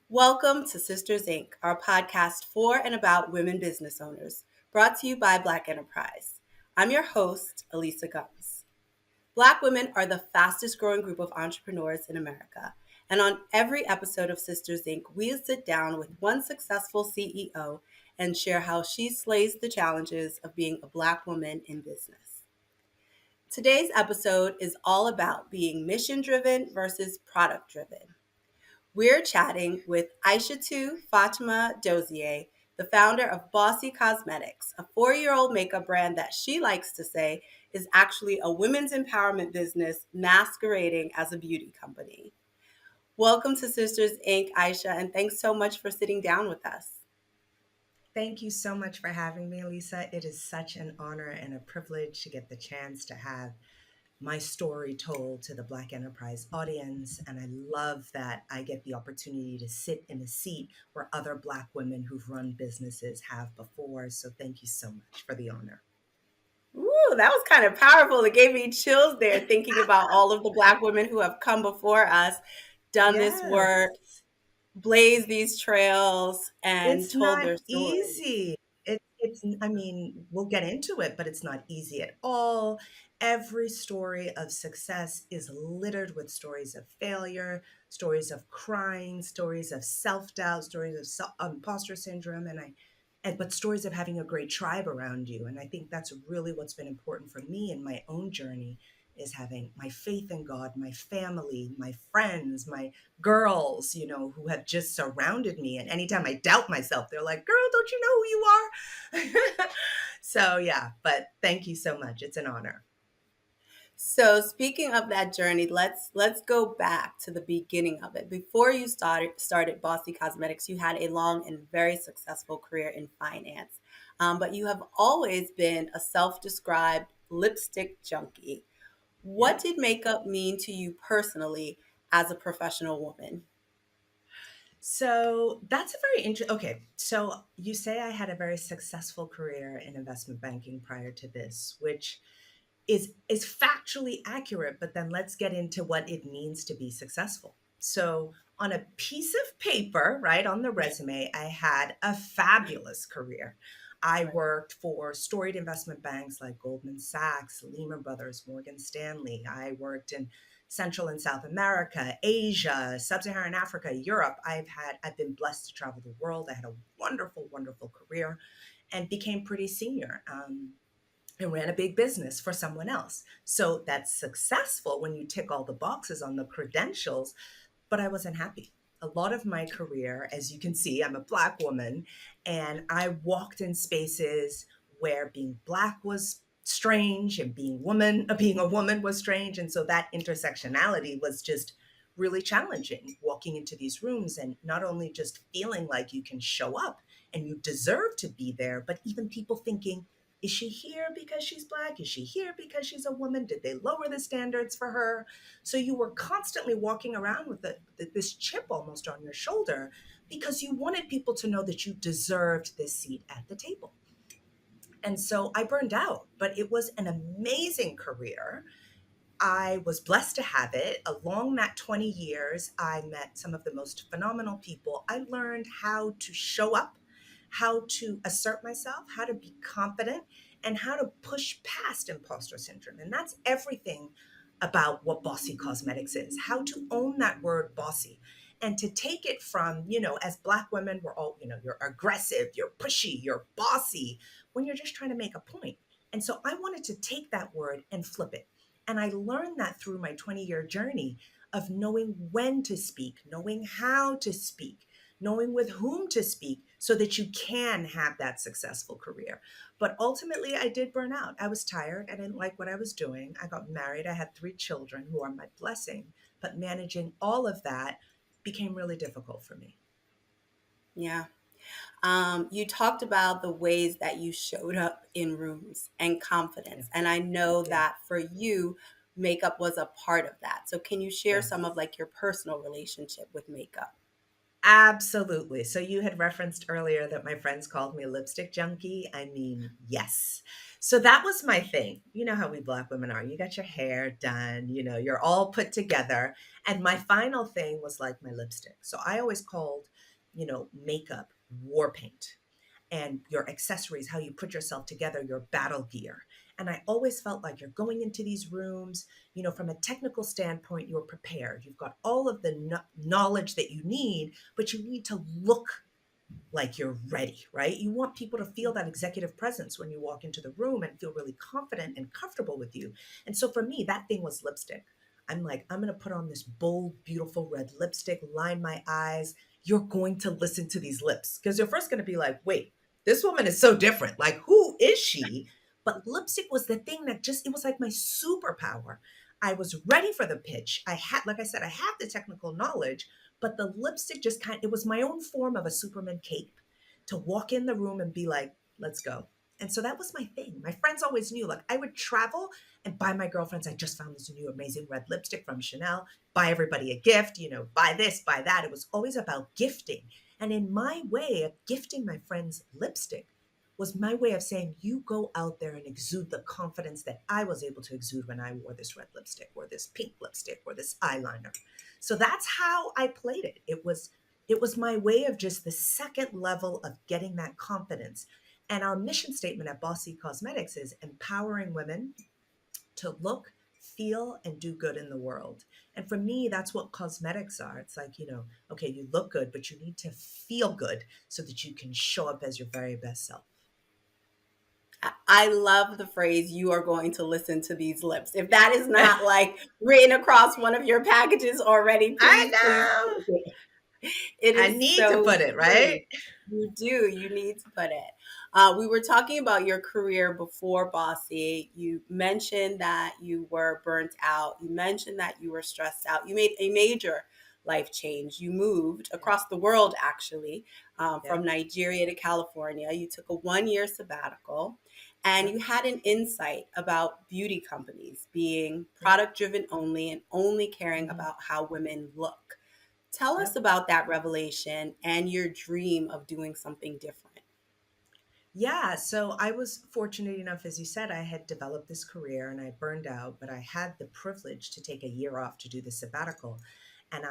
Welcome to Sisters Inc., our podcast for and about women business owners, brought to you by Black Enterprise. I'm your host, Elisa Gumbs. Black women are the fastest growing group of entrepreneurs in America. And on every episode of Sisters Inc., we sit down with one successful CEO and share how she slays the challenges of being a Black woman in business. Today's episode is all about being mission driven versus product driven. We're chatting with Aishetu Fatima Dozie, the founder of Bossy Cosmetics, a 4-year-old makeup brand that she likes to say is actually a women's empowerment business masquerading as a beauty company. Welcome to Sisters Inc., Aisha, and thanks so much for sitting down with us. Thank you so much for having me, Lisa. It is such an honor and a privilege to get the chance to have my story told to the Black Enterprise audience. And I love that I get the opportunity to sit in a seat where other Black women who've run businesses have before. So thank you so much for the honor. Ooh, that was kind of powerful. It gave me chills there thinking about all of the Black women who have come before us, done this work, Yes. blazed these trails, and It's told not their stories. easy. I mean, we'll get into it, but it's not easy at all. Every story of success is littered with stories of failure, stories of crying, stories of self-doubt, stories of imposter syndrome, but stories of having a great tribe around you. And I think that's really what's been important for me in my own journey is having my faith in God, my family, my friends, my girls, who have just surrounded me. And anytime I doubt myself, they're like, girl, don't you know who you are? So, yeah, but thank you so much. It's an honor. So speaking of that journey, let's go back to the beginning of it. Before you started Bossy Cosmetics, you had a long and very successful career in finance, but you have always been a self-described lipstick junkie. What Yeah. did makeup mean to you personally as a professional woman? So that's a very interesting. Okay, so you say I had a very successful career in investment banking prior to this, which is factually accurate, but then let's get into what it means to be successful. So on a piece of paper, right, on the resume, I had a fabulous career. I Right. worked for storied investment banks like Goldman Sachs, Lehman Brothers, Morgan Stanley. I worked in Central and South America, Asia, Sub-Saharan Africa, Europe. I've been blessed to travel the world. I had a wonderful, wonderful career and became pretty senior. And ran a big business for someone else. So that's successful when you tick all the boxes on the credentials, but I wasn't happy. A lot of my career, as you can see, I'm a Black woman, and I walked in spaces where being Black was strange and being a woman was strange. And so that intersectionality was just really challenging walking into these rooms and not only just feeling like you can show up and you deserve to be there, but even people thinking, is she here because she's Black? Is she here because she's a woman? Did they lower the standards for her? So you were constantly walking around with this chip almost on your shoulder because you wanted people to know that you deserved this seat at the table. And so I burned out, but it was an amazing career. I was blessed to have it. Along that 20 years, I met some of the most phenomenal people. I learned how to show up, how to assert myself, how to be confident, and how to push past imposter syndrome. And that's everything about what Bossy Cosmetics is, how to own that word bossy and to take it from, as Black women, we're all, you're aggressive, you're pushy, you're bossy when you're just trying to make a point. And so I wanted to take that word and flip it. And I learned that through my 20-year journey of knowing when to speak, knowing how to speak, knowing with whom to speak so that you can have that successful career. But ultimately, I did burn out. I was tired. I didn't like what I was doing. I got married. I had 3 children who are my blessing. But managing all of that became really difficult for me. Yeah. You talked about the ways that you showed up in rooms and Yeah. confidence. And I know Yeah. that for you, makeup was a part of that. So can you share some of Yes. like your personal relationship with makeup? Absolutely. So you had referenced earlier that my friends called me a lipstick junkie. I mean, yes. So that was my thing. You know how we Black women are. You got your hair done, you're all put together. And my final thing was like my lipstick. So I always called, makeup war paint, and your accessories, how you put yourself together, your battle gear. And I always felt like you're going into these rooms, from a technical standpoint, you're prepared. You've got all of the knowledge that you need, but you need to look like you're ready, right? You want people to feel that executive presence when you walk into the room and feel really confident and comfortable with you. And so for me, that thing was lipstick. I'm like, I'm going to put on this bold, beautiful red lipstick, line my eyes. You're going to listen to these lips because you're first going to be like, wait, this woman is so different. Like, who is she? But lipstick was the thing that it was like my superpower. I was ready for the pitch. Like I said, I had the technical knowledge, but the lipstick it was my own form of a Superman cape to walk in the room and be like, let's go. And so that was my thing. My friends always knew, like, I would travel and buy my girlfriends, I just found this new amazing red lipstick from Chanel, buy everybody a gift, buy this, buy that. It was always about gifting. And in my way of gifting my friends lipstick was my way of saying, you go out there and exude the confidence that I was able to exude when I wore this red lipstick or this pink lipstick or this eyeliner. So that's how I played it. It was my way of just the second level of getting that confidence. And our mission statement at Bossy Cosmetics is empowering women to look, feel, and do good in the world. And for me, that's what cosmetics are. It's like, okay, you look good, but you need to feel good so that you can show up as your very best self. I love the phrase, you are going to listen to these lips. If that is not like written across one of your packages already, I please know. put it. It I is need to so put it, true. right? You do. You need to put it. We were talking about your career before Bossy. You mentioned that you were burnt out. You mentioned that you were stressed out. You made a major life change. You moved across the world, actually, from Yep. Nigeria to California. You took a 1 year sabbatical and you Yep. had an insight about beauty companies being Yep. product driven only and only caring Hmm. about how women look. Tell us Yep. about that revelation and your dream of doing something different. Yeah, so I was fortunate enough, as you said, I had developed this career and I burned out, but I had the privilege to take a year off to do the sabbatical. And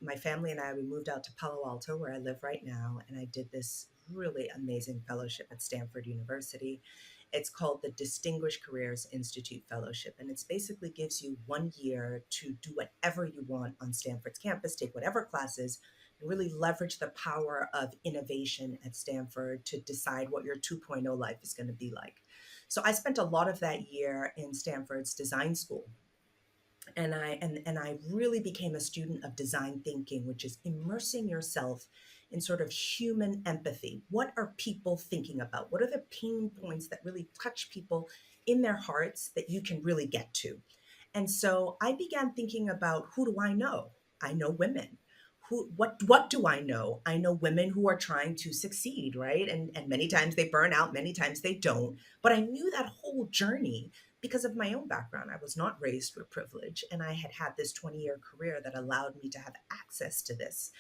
my family and I, we moved out to Palo Alto, where I live right now, and I did this really amazing fellowship at Stanford University. It's called the Distinguished Careers Institute Fellowship, and it's basically gives you 1 year to do whatever you want on Stanford's campus, take whatever classes, and really leverage the power of innovation at Stanford to decide what your 2.0 life is going to be like. So I spent a lot of that year in Stanford's design school, and I really became a student of design thinking, which is immersing yourself in sort of human empathy. What are people thinking about? What are the pain points that really touch people in their hearts that you can really get to? And so I began thinking about, who do I know? I know women. What do I know? I know women who are trying to succeed, right? And many times they burn out, many times they don't. But I knew that whole journey because of my own background. I was not raised with privilege, and I had had this 20-year career that allowed me to have access to this.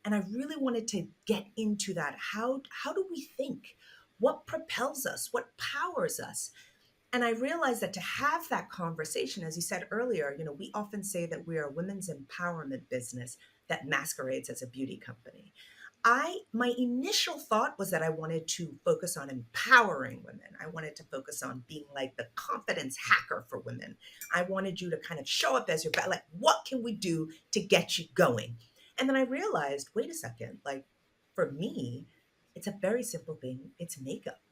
And I really wanted to get into that. How do we think? What propels us? What powers us? And I realized that to have that conversation, as you said earlier, we often say that we are a women's empowerment business that masquerades as a beauty company. My initial thought was that I wanted to focus on empowering women. I wanted to focus on being like the confidence hacker for women. I wanted you to kind of show up as your best. Like, what can we do to get you going? And then I realized, wait a second, like, for me, it's a very simple thing. It's makeup.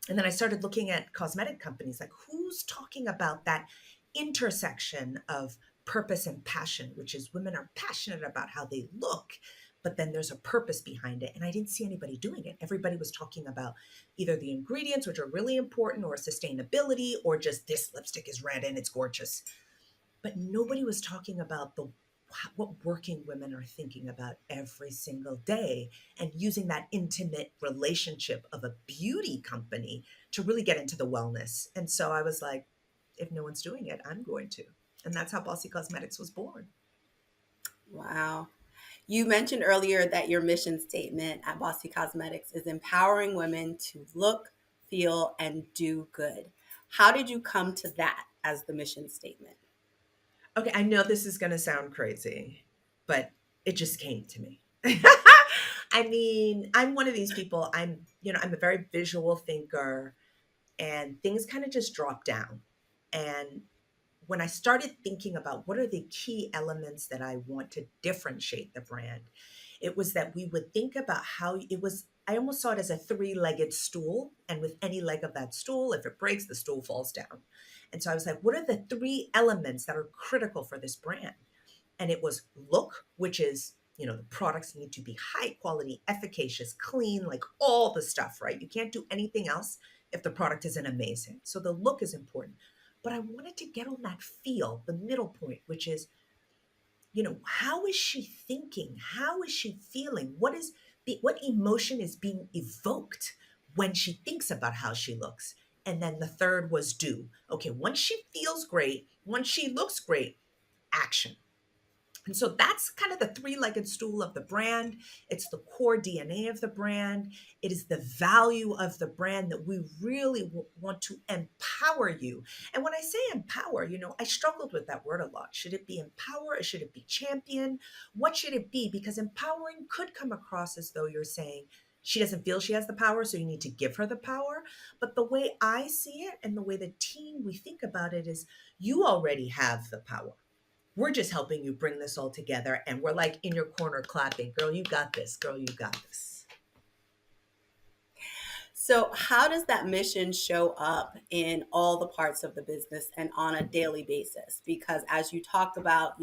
And then I started looking at cosmetic companies, like, who's talking about that intersection of purpose and passion, which is women are passionate about how they look, but then there's a purpose behind it. And I didn't see anybody doing it. Everybody was talking about either the ingredients, which are really important, or sustainability, or just this lipstick is red and it's gorgeous. But nobody was talking about the what working women are thinking about every single day, and using that intimate relationship of a beauty company to really get into the wellness. And so I was like, if no one's doing it, I'm going to. And that's how Bossy Cosmetics was born. Wow. You mentioned earlier that your mission statement at Bossy Cosmetics is empowering women to look, feel, and do good. How did you come to that as the mission statement? Okay, I know this is going to sound crazy, but it just came to me. I mean, I'm one of these people. I'm a very visual thinker, and things kind of just drop down. And when I started thinking about what are the key elements that I want to differentiate the brand, it was that we would think about how it was. I almost saw it as a three-legged stool. And with any leg of that stool, if it breaks, the stool falls down. And so I was like, what are the three elements that are critical for this brand? And it was look, which is, the products need to be high quality, efficacious, clean, like all the stuff, right? You can't do anything else if the product isn't amazing. So the look is important. But I wanted to get on that feel, the middle point, which is, how is she thinking? How is she feeling? What emotion is being evoked when she thinks about how she looks? And then the third was do. Okay, once she feels great, once she looks great, action. And so that's kind of the three-legged stool of the brand. It's the core DNA of the brand. It is the value of the brand that we really want to empower you. And when I say empower, I struggled with that word a lot. Should it be empower or should it be champion? What should it be? Because empowering could come across as though you're saying she doesn't feel she has the power, so you need to give her the power. But the way I see it and the way the team we think about it is you already have the power. We're just helping you bring this all together. And we're like in your corner clapping. Girl, you got this. Girl, you got this. So, how does that mission show up in all the parts of the business and on a daily basis? Because as you talked about,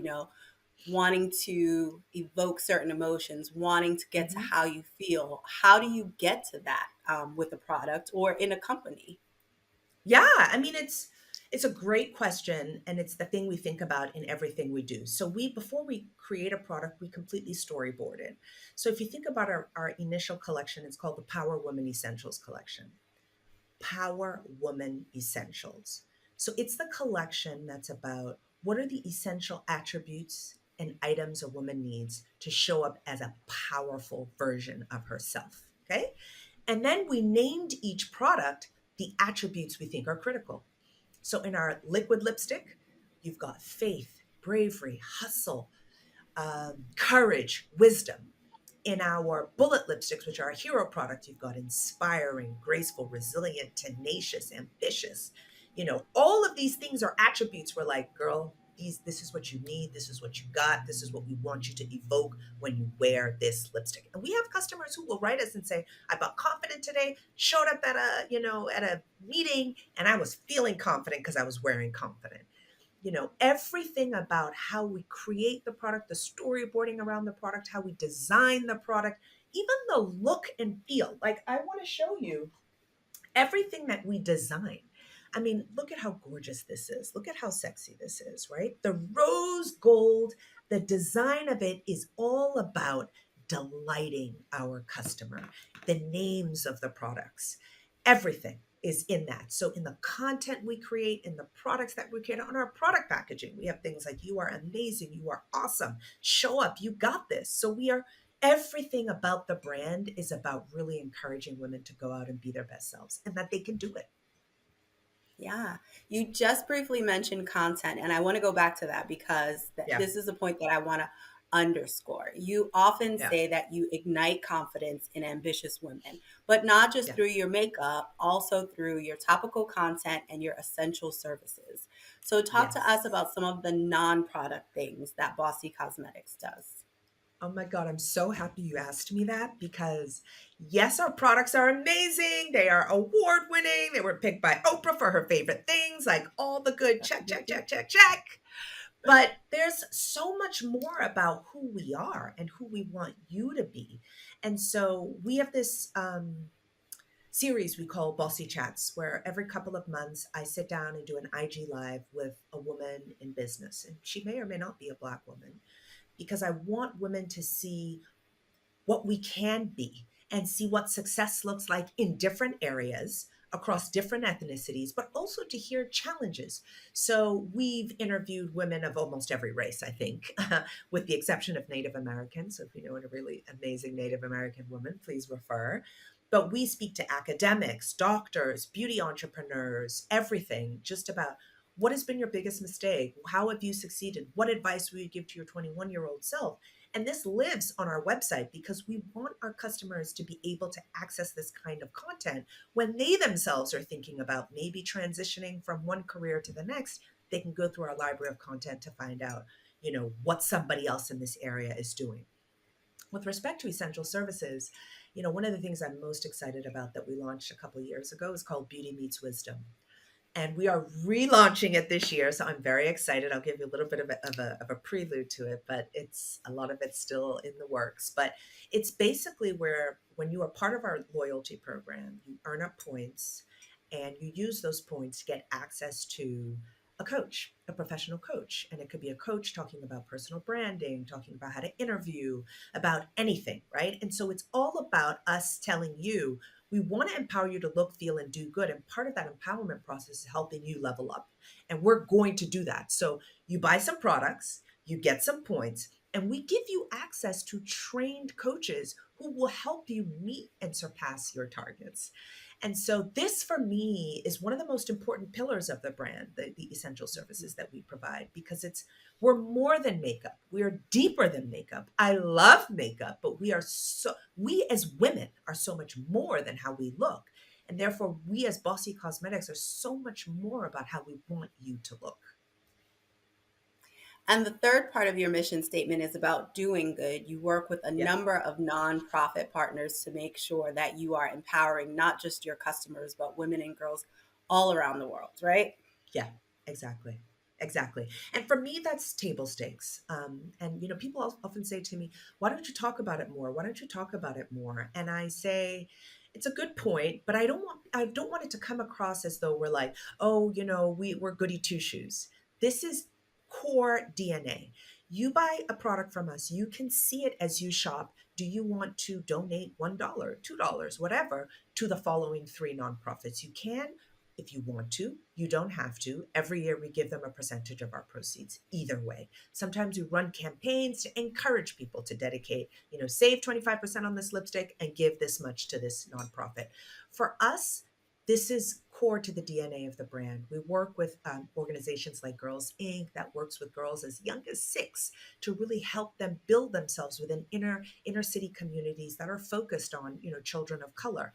wanting to evoke certain emotions, wanting to get to Mhm. how you feel, how do you get to that with a product or in a company? Yeah, I mean it's a great question, and it's the thing we think about in everything we do. So we before we create a product, we completely storyboard it. So if you think about our initial collection, it's called the Power Woman Essentials collection. Power Woman Essentials. So it's the collection that's about what are the essential attributes and items a woman needs to show up as a powerful version of herself. Okay. And then we named each product the attributes we think are critical. So in our liquid lipstick, you've got faith, bravery, hustle, courage, wisdom. In our bullet lipsticks, which are a hero product, you've got inspiring, graceful, resilient, tenacious, ambitious. All of these things are attributes we're like, girl, this is what you need, this is what you got, this is what we want you to evoke when you wear this lipstick. And we have customers who will write us and say, I felt confident today, showed up at a meeting, and I was feeling confident because I was wearing confident. Everything about how we create the product, the storyboarding around the product, how we design the product, even the look and feel. Like, I want to show you everything that we design. I mean, look at how gorgeous this is. Look at how sexy this is, right? The rose gold, the design of it is all about delighting our customer. The names of the products, everything is in that. So, in the content we create, in the products that we create, on our product packaging, we have things like, you are amazing, you are awesome, show up, you got this. So, everything about the brand is about really encouraging women to go out and be their best selves and that they can do it. Yeah, you just briefly mentioned content, and I want to go back to that because Yeah. this is a point that I want to underscore. You often Yeah. say that you ignite confidence in ambitious women, but not just Yeah. through your makeup, also through your topical content and your essential services. So, talk to us Yes. about some of the non product things that Bossy Cosmetics does. Oh my God, I'm so happy you asked me that because yes, our products are amazing. They are award winning. They were picked by Oprah for her favorite things, like all the good check, check, check, check, check. But there's so much more about who we are and who we want you to be. And so we have this series we call Bossy Chats, where every couple of months I sit down and do an IG live with a woman in business. And she may or may not be a Black woman, because I want women to see what we can be and see what success looks like in different areas. across different ethnicities, but also to hear challenges. So we've interviewed women of almost every race, I think, with the exception of Native Americans. So if you know a really amazing Native American woman, please refer. But we speak to academics, doctors, beauty entrepreneurs, everything, just about what has been your biggest mistake? How have you succeeded? What advice would you give to your 21-year-old self? And this lives on our website because we want our customers to be able to access this kind of content when they themselves are thinking about maybe transitioning from one career to the next. They can go through our library of content to find out, what somebody else in this area is doing. With respect to essential services, one of the things I'm most excited about that we launched a couple of years ago is called Beauty Meets Wisdom, and we are relaunching it this year. So I'm very excited. I'll give you a little bit of a prelude to it, but it's a lot of it's still in the works. But it's basically where when you are part of our loyalty program, you earn up points and you use those points to get access to a coach, a professional coach. And it could be a coach talking about personal branding, talking about how to interview, about anything, right? And so it's all about us telling you we want to empower you to look, feel, and do good. And part of that empowerment process is helping you level up. And we're going to do that. So you buy some products, you get some points, and we give you access to trained coaches who will help you meet and surpass your targets. And so this for me is one of the most important pillars of the brand, the essential services that we provide, because we're more than makeup. We are deeper than makeup. I love makeup, but we as women are so much more than how we look. And therefore, we as Bossy Cosmetics are so much more about how we want you to look. And the third part of your mission statement is about doing good. You work with a Yeah. number of nonprofit partners to make sure that you are empowering not just your customers, but women and girls all around the world, right? Yeah, exactly. Exactly. And for me, that's table stakes. And, people often say to me, why don't you talk about it more? Why don't you talk about it more? And I say, it's a good point, but I don't want it to come across as though we're like, oh, we're goody two shoes. This is core DNA. You buy a product from us, you can see it as you shop. Do you want to donate $1, $2, whatever, to the following three nonprofits? You can if you want to. You don't have to. Every year we give them a percentage of our proceeds, either way. Sometimes we run campaigns to encourage people to dedicate, save 25% on this lipstick and give this much to this nonprofit. For us, this is core to the DNA of the brand. We work with organizations like Girls Inc. that works with girls as young as 6 to really help them build themselves within inner city communities that are focused on children of color.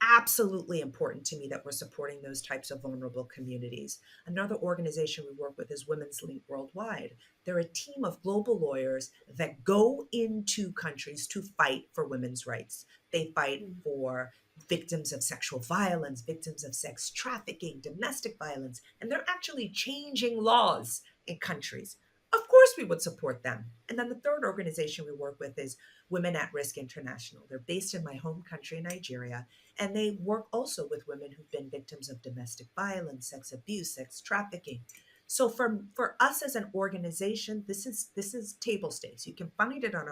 Absolutely important to me that we're supporting those types of vulnerable communities. Another organization we work with is Women's Link Worldwide. They're a team of global lawyers that go into countries to fight for women's rights. They fight for victims of sexual violence, victims of sex trafficking, domestic violence, and they're actually changing laws in countries. Of course, we would support them. And then the third organization we work with is Women at Risk International. They're based in my home country, Nigeria, and they work also with women who've been victims of domestic violence, sex abuse, sex trafficking. So for us as an organization, this is table stakes. You can find it on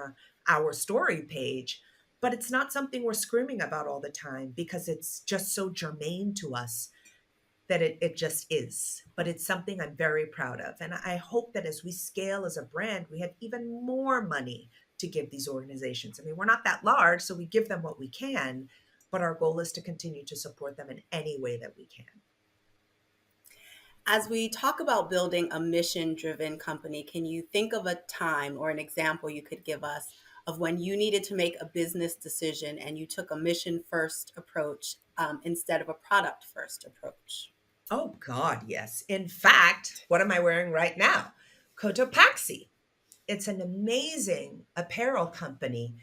our story page, but it's not something we're screaming about all the time because it's just so germane to us that it just is. But it's something I'm very proud of. And I hope that as we scale as a brand, we have even more money to give these organizations. I mean, we're not that large, so we give them what we can, but our goal is to continue to support them in any way that we can. As we talk about building a mission driven company, can you think of a time or an example you could give us of when you needed to make a business decision and you took a mission first approach instead of a product first approach? Oh God, yes. In fact, what am I wearing right now? Cotopaxi. It's an amazing apparel company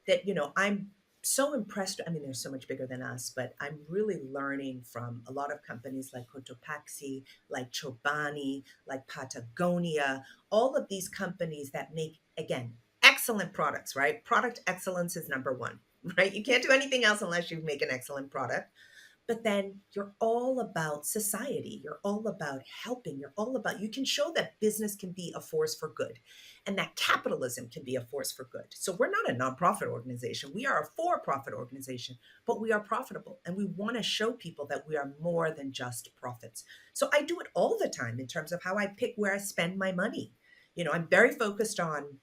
that I'm so impressed. I mean, they're so much bigger than us, but I'm really learning from a lot of companies like Cotopaxi, like Chobani, like Patagonia, all of these companies that make, again, excellent products, right? Product excellence is number one, right? You can't do anything else unless you make an excellent product. but then you're all about society. You're all about helping. You're all about, you can show that business can be a force for good and that capitalism can be a force for good. So we're not a nonprofit organization. We are a for profit organization, but we are profitable. And we want to show people that we are more than just profits. So I do it all the time in terms of how I pick where I spend my money. I'm very focused on,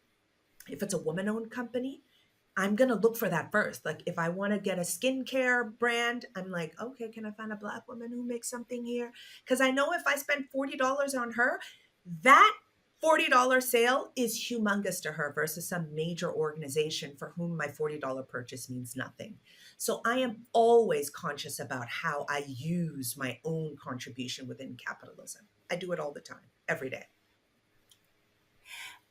if it's a woman owned company, I'm going to look for that first. Like if I want to get a skincare brand, I'm like, okay, can I find a Black woman who makes something here? Because I know if I spend $40 on her, that $40 sale is humongous to her versus some major organization for whom my $40 purchase means nothing. So I am always conscious about how I use my own contribution within capitalism. I do it all the time, every day.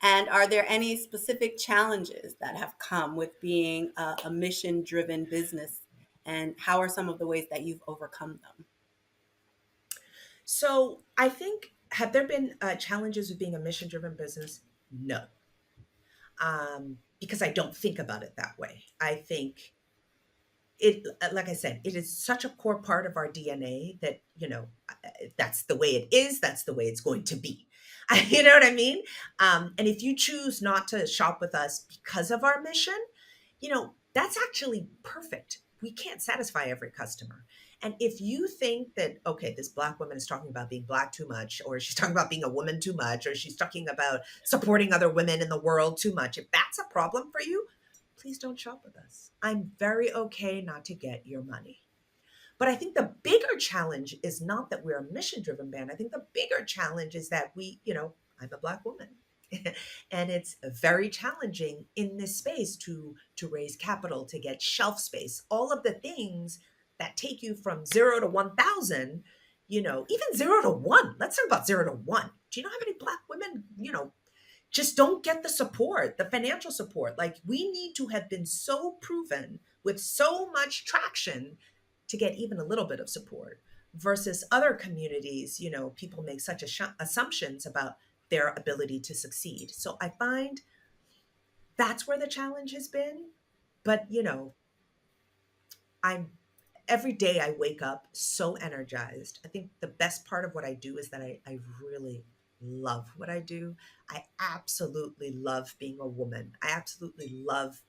And are there any specific challenges that have come with being a mission driven business? And how are some of the ways that you've overcome them? So I think, have there been challenges with being a mission driven business? No, because I don't think about it that way. I think it, like I said, it is such a core part of our DNA that, that's the way it is. That's the way it's going to be. You know what I mean? And if you choose not to shop with us because of our mission, that's actually perfect. We can't satisfy every customer. And if you think that, okay, this Black woman is talking about being Black too much, or she's talking about being a woman too much, or she's talking about supporting other women in the world too much, if that's a problem for you, please don't shop with us. I'm very okay not to get your money. But I think the bigger challenge is not that we're a mission driven band. I think the bigger challenge is that I'm a Black woman. And it's very challenging in this space to raise capital, to get shelf space, all of the things that take you from 0 to 1,000, even 0 to 1. Let's talk about 0 to 1. Do you know how many Black women, just don't get the support, the financial support? Like, we need to have been so proven with so much traction to get even a little bit of support versus other communities. People make such assumptions about their ability to succeed. So I find that's where the challenge has been. But, I'm every day I wake up so energized. I think the best part of what I do is that I really love what I do. I absolutely love being a woman. I absolutely love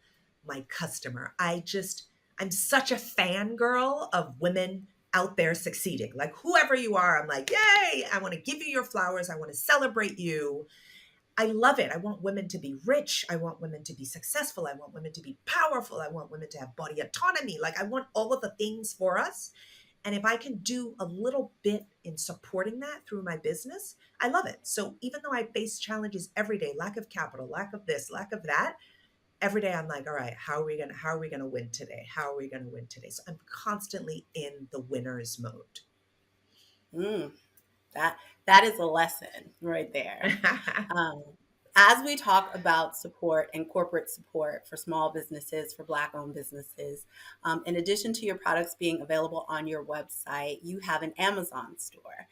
my customer. I'm such a fangirl of women out there succeeding. Like, whoever you are, I'm like, yay, I want to give you your flowers. I want to celebrate you. I love it. I want women to be rich. I want women to be successful. I want women to be powerful. I want women to have body autonomy. Like, I want all of the things for us. And if I can do a little bit in supporting that through my business, I love it. So even though I face challenges every day, lack of capital, lack of this, lack of that, every day I'm like, all right, how are we gonna win today? How are we gonna win today? So I'm constantly in the winner's mode. Mm, that is a lesson right there. Um, as we talk about support and corporate support for small businesses, for Black owned businesses, in addition to your products being available on your website, you have an Amazon store.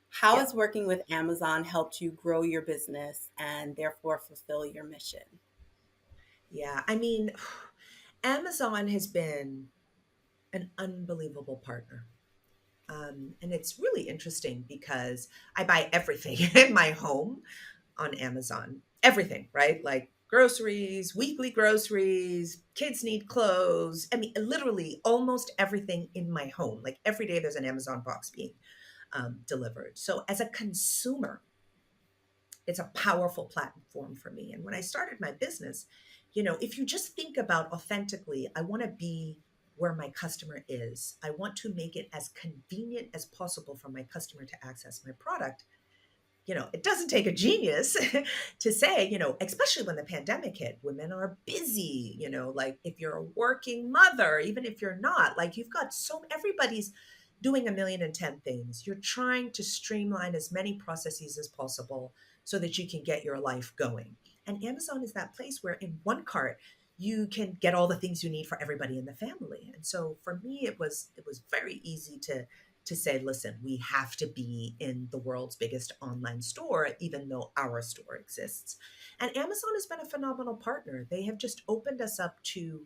How Yeah. has working with Amazon helped you grow your business and therefore fulfill your mission? Yeah. I mean, Amazon has been an unbelievable partner. And it's really interesting because I buy everything in my home on Amazon. Everything, right? Like groceries, weekly groceries, kids need clothes. I mean, literally almost everything in my home. Like every day there's an Amazon box being delivered. So as a consumer, it's a powerful platform for me. And when I started my business, if you just think about authentically, I want to be where my customer is. I want to make it as convenient as possible for my customer to access my product. It doesn't take a genius to say, especially when the pandemic hit, women are busy, like if you're a working mother, even if you're not, like you've got everybody's doing a million and 10 things. You're trying to streamline as many processes as possible so that you can get your life going. And Amazon is that place where in one cart, you can get all the things you need for everybody in the family. And so for me, it was very easy to say, listen, we have to be in the world's biggest online store, even though our store exists. And Amazon has been a phenomenal partner. They have just opened us up to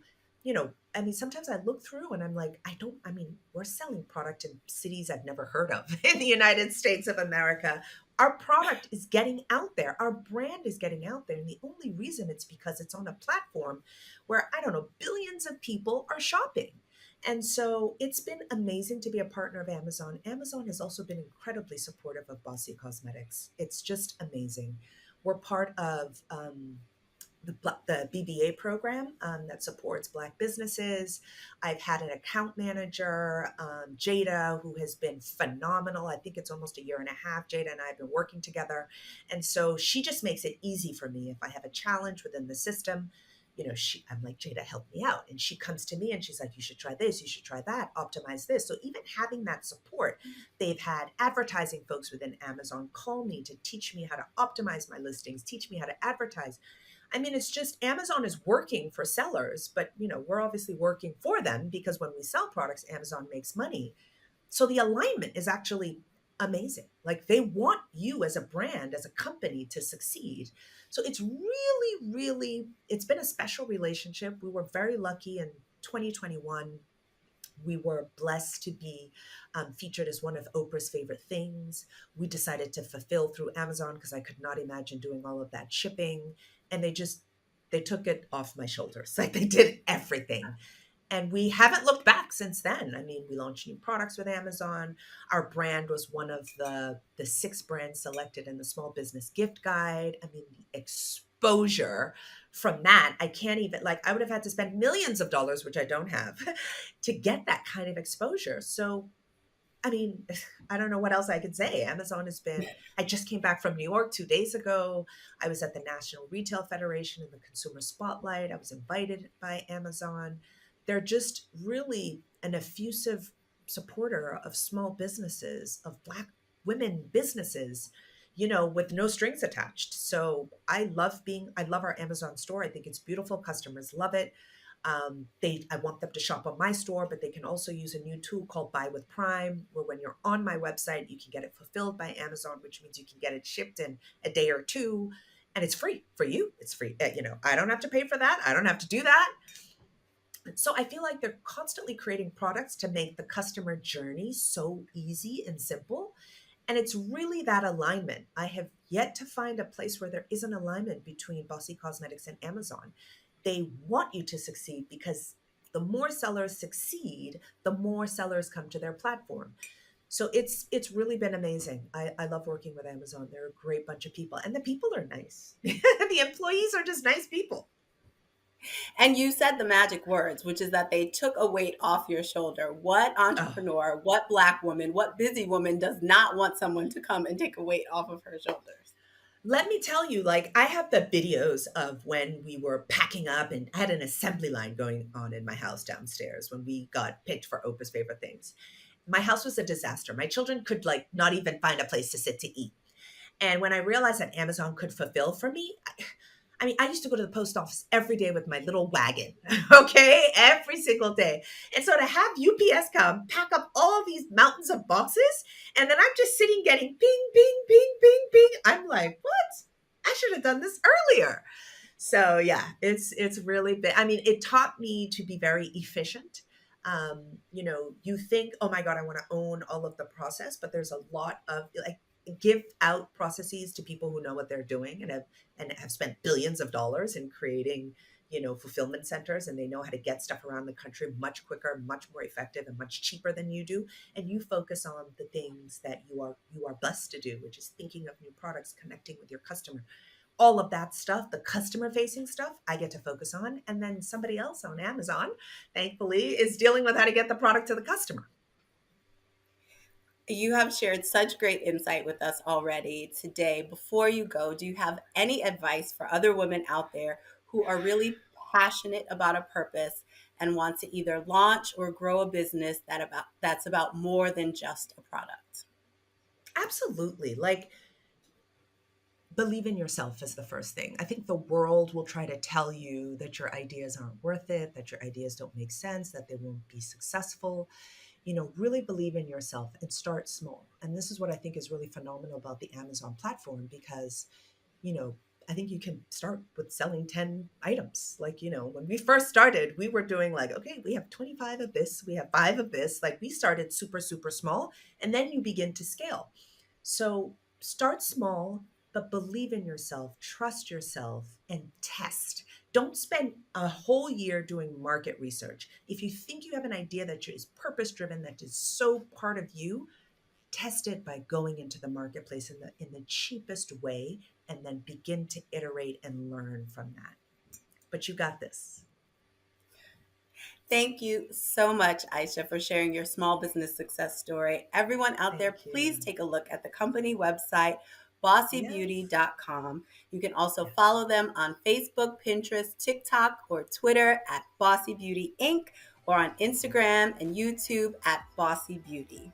I mean, sometimes I look through and I'm like, I mean, we're selling product in cities I've never heard of in the United States of America. Our product is getting out there. Our brand is getting out there. And the only reason it's because it's on a platform where, I don't know, billions of people are shopping. And so it's been amazing to be a partner of Amazon. Amazon has also been incredibly supportive of Bossy Cosmetics. It's just amazing. We're part of the BBA program that supports Black businesses. I've had an account manager, Jada, who has been phenomenal. I think it's almost a year and a half. Jada and I have been working together. And so she just makes it easy for me. If I have a challenge within the system, I'm like, Jada, help me out. And she comes to me and she's like, you should try this, you should try that, optimize this. So even having that support, they've had advertising folks within Amazon call me to teach me how to optimize my listings, teach me how to advertise. I mean, it's just Amazon is working for sellers, but we're obviously working for them because when we sell products, Amazon makes money. So the alignment is actually amazing. Like they want you as a brand, as a company to succeed. So it's really, really, it's been a special relationship. We were very lucky in 2021. We were blessed to be featured as one of Oprah's favorite things. We decided to fulfill through Amazon because I could not imagine doing all of that shipping. And they took it off my shoulders. Like they did everything. And we haven't looked back since then. I mean, we launched new products with Amazon. Our brand was one of the 6 brands selected in the Small Business Gift Guide. I mean, the exposure from that, I can't even, like, I would have had to spend millions of dollars, which I don't have, to get that kind of exposure. So I mean, I don't know what else I could say. Amazon has been, I just came back from New York 2 days ago. I was at the National Retail Federation in the Consumer Spotlight. I was invited by Amazon. They're just really an effusive supporter of small businesses, of Black women businesses, with no strings attached. So I love our Amazon store. I think it's beautiful. Customers love it. I want them to shop on my store, but they can also use a new tool called Buy with Prime, where when you're on my website, you can get it fulfilled by Amazon, which means you can get it shipped in a day or two, and it's free for you. It's free. I don't have to pay for that. I don't have to do that. So I feel like they're constantly creating products to make the customer journey so easy and simple. And it's really that alignment. I have yet to find a place where there is an alignment between Bossy Cosmetics and Amazon. They want you to succeed because the more sellers succeed, the more sellers come to their platform. So it's really been amazing. I love working with Amazon. They're a great bunch of people, and the people are nice. The employees are just nice people. And you said the magic words, which is that they took a weight off your shoulder. What Oh, entrepreneur, what Black woman, what busy woman does not want someone to come and take a weight off of her shoulders? let me tell you, like, I have the videos of when we were packing up and I had an assembly line going on in my house downstairs when we got picked for Oprah's favorite things. My house was a disaster. My children could like not even find a place to sit to eat. And when I realized that Amazon could fulfill for me, I mean, I used to go to the post office every day with my little wagon, okay, every single day. And so to have UPS come pack up all these mountains of boxes, and then I'm just sitting getting ping, ping, ping, ping, ping. I'm like, what? I should have done this earlier. So yeah, it's really been. I mean, it taught me to be very efficient. You think, oh my God, I want to own all of the process, but there's a lot of like give out processes to people who know what they're doing and have spent billions of dollars in creating fulfillment centers, and they know how to get stuff around the country much quicker, much more effective, and much cheaper than you do. And you focus on the things that you are blessed to do, which is thinking of new products, connecting with your customer, all of that stuff, the customer facing stuff, I get to focus on. And then somebody else on Amazon, thankfully, is dealing with how to get the product to the customer. You have shared such great insight with us already today. Before you go, do you have any advice for other women out there who are really passionate about a purpose and want to either launch or grow a business that's about more than just a product? Absolutely. Like, believe in yourself is the first thing. I think the world will try to tell you that your ideas aren't worth it, that your ideas don't make sense, that they won't be successful. Really believe in yourself and start small. And this is what I think is really phenomenal about the Amazon platform because, you know, I think you can start with selling 10 items. Like, when we first started, we were doing like, okay, we have 25 of this, we have 5 of this. Like, we started super, super small, and then you begin to scale. So start small, but believe in yourself, trust yourself, and test. Don't spend a whole year doing market research. If you think you have an idea that is purpose driven, that is so part of you, test it by going into the marketplace in the cheapest way, and then begin to iterate and learn from that. But you got this. Thank you so much, Aisha, for sharing your small business success story. Everyone out there, Thank please you. take a look at the company website, Yes. bossybeauty.com. You can also Yes. follow them on Facebook, Pinterest, TikTok, or Twitter at Bossy Beauty Inc., or on Instagram and YouTube at Bossy Beauty.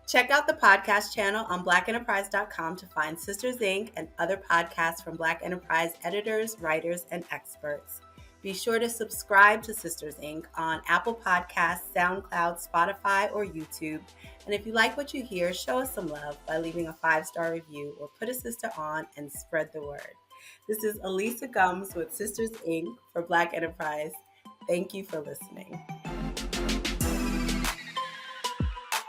Check out the podcast channel on blackenterprise.com to find Sisters Inc. and other podcasts from Black Enterprise editors, writers, and experts. Be sure to subscribe to Sisters Inc. on Apple Podcasts, SoundCloud, Spotify, or YouTube. And if you like what you hear, show us some love by leaving a 5-star review or put a sister on and spread the word. This is Elisa Gums with Sisters Inc. for Black Enterprise. Thank you for listening.